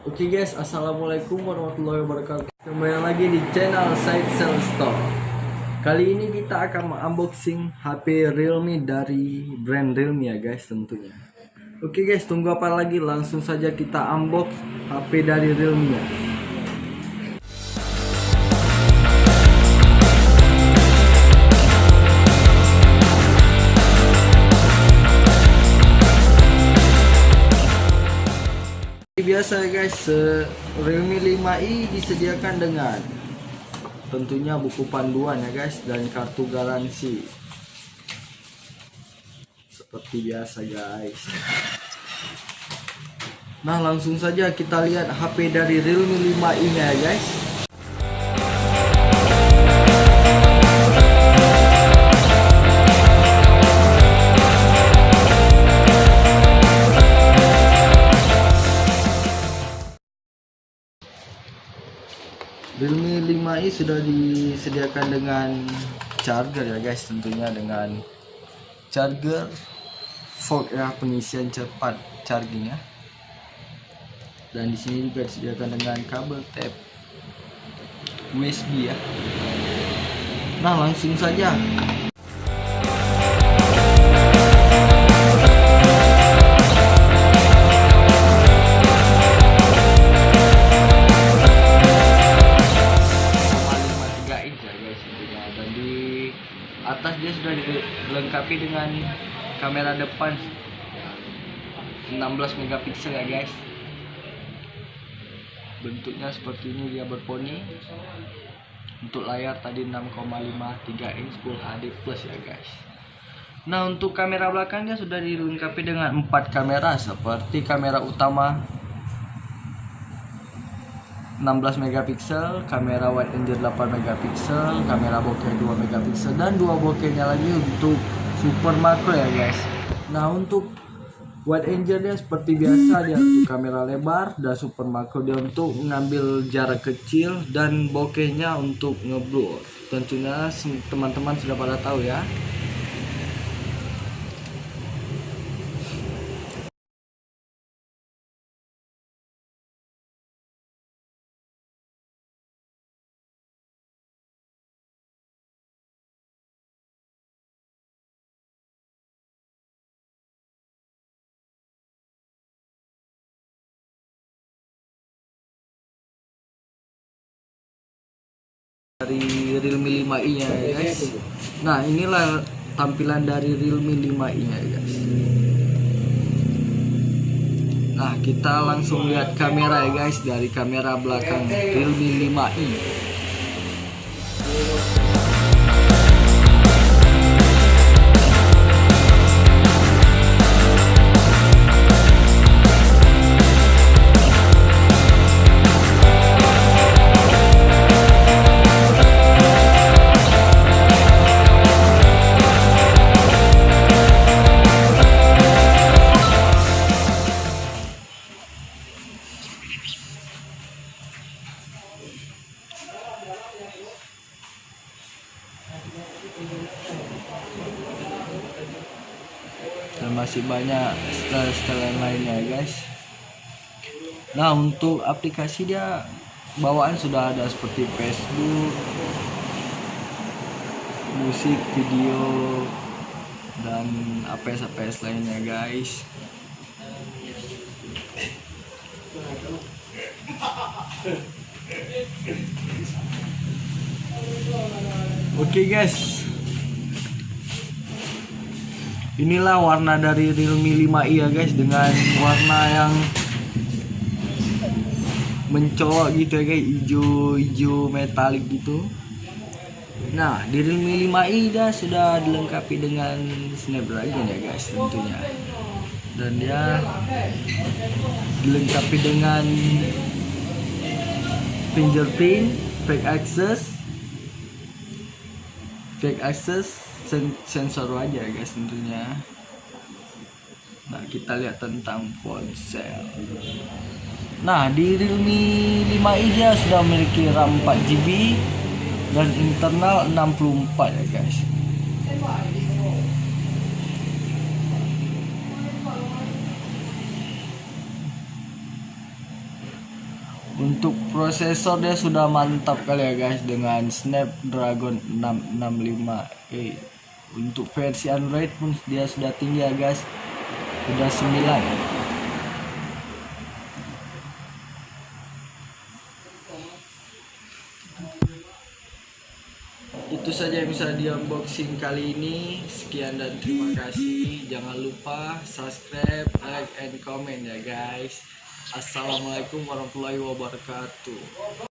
Oke guys, assalamualaikum warahmatullahi wabarakatuh. Kembali lagi di channel Side Sell Store. Kali ini kita akan unboxing HP Realme dari brand Realme ya guys tentunya. Oke guys, tunggu apa lagi? Langsung saja kita unbox HP dari Realme ya. Biasa guys, Realme 5i disediakan dengan tentunya buku panduan ya guys dan kartu garansi seperti biasa guys. Nah langsung saja kita lihat HP dari Realme 5i nya ya guys. Realme 5i sudah disediakan dengan charger ya guys, tentunya dengan charger Volt ya, pengisian cepat chargingnya. Dan di sini juga disediakan dengan kabel Type USB ya. Nah langsung saja. Dan di atas dia sudah dilengkapi dengan kamera depan 16 megapiksel ya guys. Bentuknya seperti ini, dia berponi. Untuk layar tadi 6,53 inch Full HD Plus ya guys. Nah untuk kamera belakangnya sudah dilengkapi dengan 4 kamera seperti kamera utama 16 megapiksel, kamera wide angle 8 megapiksel, kamera bokeh 2 megapiksel, dan 2 bokehnya lagi untuk super makro ya guys. Nah untuk wide angle dia seperti biasa, dia untuk kamera lebar, dan super makro dia untuk mengambil jarak kecil, dan bokehnya untuk ngeblur. Tentunya teman-teman sudah pada tahu ya. Dari Realme 5i nya ya guys. Nah inilah tampilan dari Realme 5i nya guys. Nah kita langsung lihat kamera ya guys, dari kamera belakang Realme 5i. Dan masih banyak style-style lainnya guys. Nah untuk aplikasi dia bawaan sudah ada seperti Facebook, musik, video, dan APS lainnya guys. Oke guys, inilah warna dari Realme 5i ya guys, dengan warna yang mencolok gitu ya guys, hijau metalik gitu. Nah di Realme 5i dia sudah dilengkapi dengan Snapdragon ya guys tentunya, dan dia dilengkapi dengan fingerprint, fake access, sensor wajah guys tentunya. Nah kita lihat tentang ponsel. Nah di Realme 5i dia sudah memiliki RAM 4GB dan internal 64 ya guys. Untuk prosesor dia sudah mantap kali ya guys, dengan Snapdragon 665. Untuk versi Android pun dia sudah tinggi ya guys, sudah 9. Itu saja yang bisa di unboxing kali ini. Sekian dan terima kasih. Jangan lupa subscribe, like, and comment ya guys. Assalamualaikum warahmatullahi wabarakatuh.